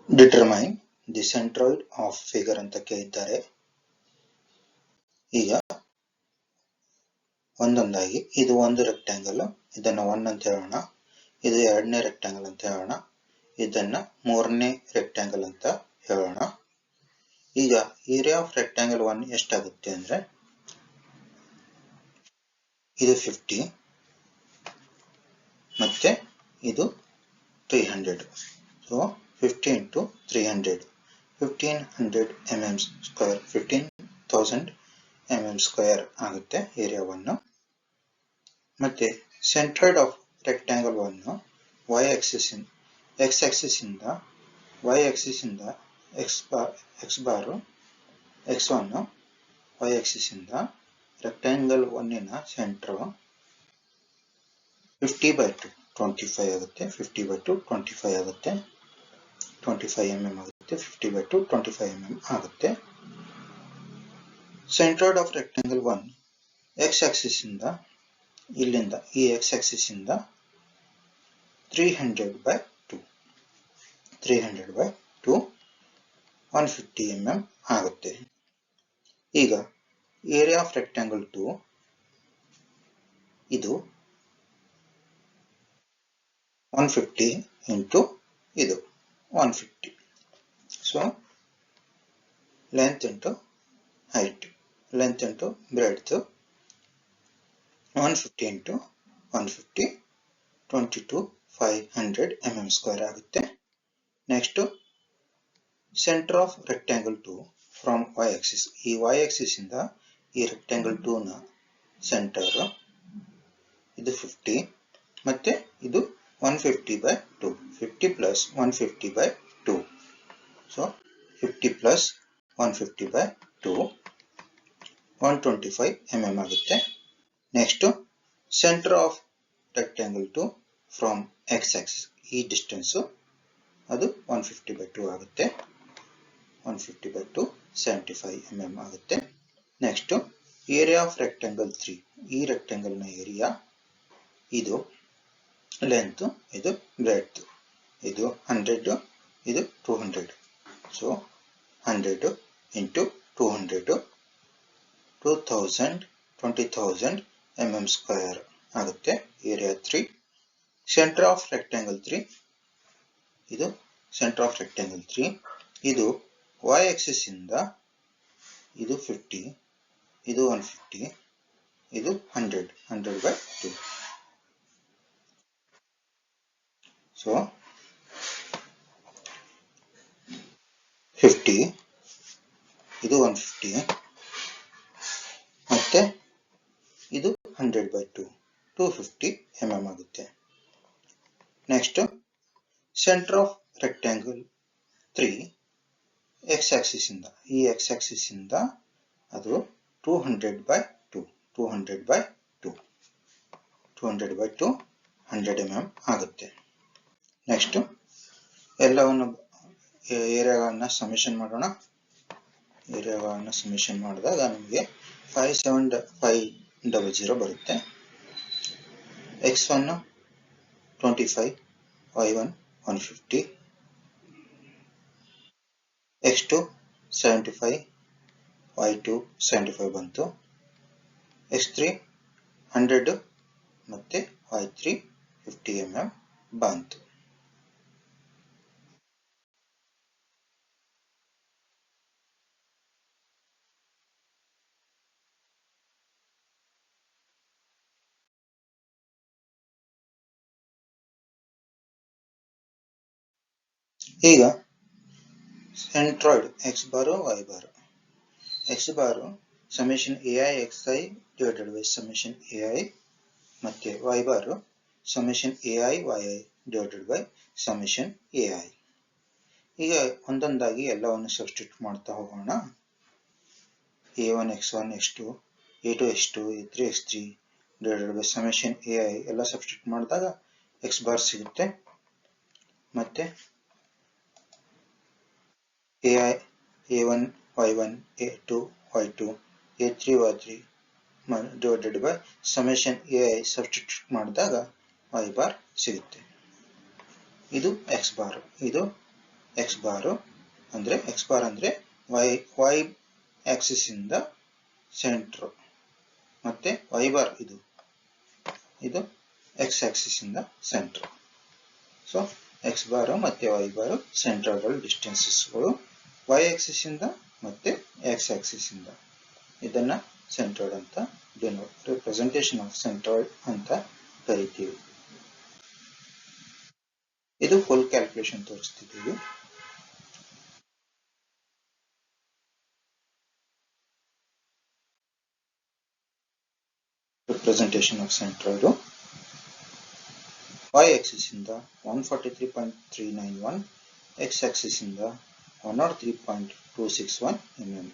Determine the centroid of figure ಅಂತ ಕೇಳಿದ್ದಾರೆ. ಈಗ ಒಂದೊಂದಾಗಿ ಇದು ಒಂದು ರೆಕ್ಟ್ಯಾಂಗಲ್, ಇದನ್ನ 1 ಅಂತ ಹೇಳೋಣ. ಇದು ಎರಡನೇ ರೆಕ್ಟ್ಯಾಂಗಲ್ ಅಂತ ಹೇಳೋಣ. ಇದನ್ನ ಮೂರನೇ ರೆಕ್ಟ್ಯಾಂಗಲ್ ಅಂತ ಹೇಳೋಣ. ಈಗ ಏರಿಯಾ ಆಫ್ ರೆಕ್ಟ್ಯಾಂಗಲ್ 1 ಎಷ್ಟಾಗುತ್ತೆ ಅಂದ್ರೆ ಇದು 50 ಮತ್ತೆ ಇದು 300. So 50 into 300 1500 mm square 15,000 mm square ಆಗುತ್ತೆ ಏರಿಯಾ 1. ಮತ್ತೆ centroid of rectangle 1 y axis x axis ಇಂದ y axis ಇಂದ x bar x1 y axis ಇಂದ ರೆಕ್ಟ್ಯಾಂಗಲ್ 1 ನ ಸೆಂಟರ್ 50/2 25 ಆಗುತ್ತೆ. 50/2 25 ಆಗುತ್ತೆ. 25 mm ಆಗುತ್ತೆ. 50/2 25 mm ಆಗುತ್ತೆ. Centroid of rectangle 1 x Axis ಇಂದ ಇಲ್ಲಿಂದ ಈ x ಆಕ್ಸಿಸ್ ಇಂದ 300/2 150 mm ಆಗುತ್ತೆ. ಈಗ ಏರಿಯಾ ಆಫ್ ರೆಕ್ಟ್ಯಾಂಗಲ್ 2 ಇದು 150 into ಇದು 150. So length into height, length into breadth 150 into 150 22,500 mm square ಆಗುತ್ತೆ. Next centre of rectangle 2 from y axis, ಈ y axis ಇಂದ ಈ ರೆಕ್ಟ್ಯಾಂಗಲ್ 2 ನ ಸೆಂಟರ್ ಇದು 50 ಮತ್ತೆ ಇದು 150/2 50 plus 150/2. ಸೊ 50 plus 150/2 125 mm ಆಗುತ್ತೆ. Next centre of rectangle 2 from x axis, ಈ ಡಿಸ್ಟೆನ್ಸ್ ಅದು 150/2 ಆಗುತ್ತೆ. 150/2 75 mm ಆಗುತ್ತೆ. ನೆಕ್ಸ್ಟ್ ಏರಿಯಾ ಆಫ್ ರೆಕ್ಟ್ಯಾಂಗಲ್ 3, ಈ ರೆಕ್ಟ್ಯಾಂಗಲ್ ನ ಏರಿಯಾ ಇದು ಲೆಂತ್, ಇದು ಬ್ರೆಡ್ತ್, ಇದು 100, ಇದು 200. ಸೊ 100 into 200 20,000 mm square ಆಗುತ್ತೆ ಏರಿಯಾ 3. ಸೆಂಟರ್ ಆಫ್ ರೆಕ್ಟ್ಯಾಂಗಲ್ 3, ಇದು ಸೆಂಟರ್ ಆಫ್ ರೆಕ್ಟ್ಯಾಂಗಲ್ 3, ಇದು y ಆಕ್ಸಿಸ್ ಇಂದ ಇದು 50, ಇದು 150, ಇದು 100/2. ಸೊ 50, ಇದು 150 ಮತ್ತೆ ಇದು 100/2 250 mm ಆಗುತ್ತೆ. Next centre of rectangle 3 x Axis ಇಂದ, ಈ x ಆಕ್ಸಿಸ್ ಇಂದ ಅದು 200/2 200/2 100 mm ಆಗುತ್ತೆ. ನೆಕ್ಸ್ಟ್ ಎಲ್ಲವನ್ನು ಏರಿಯಾಗಳನ್ನ ಸಮೇಷನ್ ಮಾಡೋಣ. ಏರಿಯಾಗಳನ್ನ ಸಮೇಷನ್ ಮಾಡಿದಾಗ ನಮಗೆ 57500 ಬರುತ್ತೆ. x1 25, y1 150, x2 75, y2 75 ಬಂತು. x3 100 ಮತ್ತೆ y3 50 mm ಬಂತು. ಈಗ centroid x bar y bar, x bar summation ai xi divided by summation ai ಮತ್ತೆ y bar summation ai yi divided by summation ai. ಈಗ ಒಂದೊಂದಾಗಿ ಎಲ್ಲವನ್ನು ಸಬ್ಸ್ಟಿಟ್ಯೂಟ್ ಮಾಡ್ತಾ ಹೋಗೋಣ. a1 x1 x2 a2 x2 a3 x3 divided by summation ai ಎಲ್ಲ substitute ಮಾಡಿದಾಗ x bar ಸಿಗುತ್ತೆ. ಮತ್ತೆ a1 y1 a2 y2 a3 y3 divided by summation ai substitute ಮಾಡಿದಾಗ y ಬಾರ್ ಸಿಗುತ್ತೆ. ಇದು x ಬಾರ್, ಇದು ಎಕ್ಸ್ ಬಾರ್ ಅಂದ್ರೆ Y Axis ಇಂದ ಸೆಂಟರ್, ಮತ್ತೆ ವೈ ಬಾರ್ ಇದು ಎಕ್ಸ್ ಆಕ್ಸಿಸ್ ಇಂದ ಸೆಂಟರ್. ಸೊ ಎಕ್ಸ್ ಬಾರ್ ಮತ್ತೆ ವೈ ಬಾರ್ ಸೆಂಟರ್ಗಳ ಡಿಸ್ಟೆನ್ಸಸ್ಗಳು, ವೈ ಆಕ್ಸಿಸ್ ಇಂದ ಮತ್ತೆ ಎಕ್ಸ್ ಆಕ್ಸಿಸ್ ಇಂದ. ಇದನ್ನ ಸೆಂಟ್ರಾಯ್ಡ್ ಅಂತ ರಿಪ್ರೆಸೆಂಟೇಷನ್ ಆಫ್ ಸೆಂಟ್ರಾಯ್ಡ್ ಅಂತ ಕರಿತೀವಿ. ಇದು ಫುಲ್ ಕ್ಯಾಲ್ಕುಲೇಷನ್ ತೋರಿಸ್ತಿದ್ದೀವಿ. Representation of centroid y axis ಇಂದ 143.391, x ಆಕ್ಸಿಸ್ ಇಂದ 103.261 mm.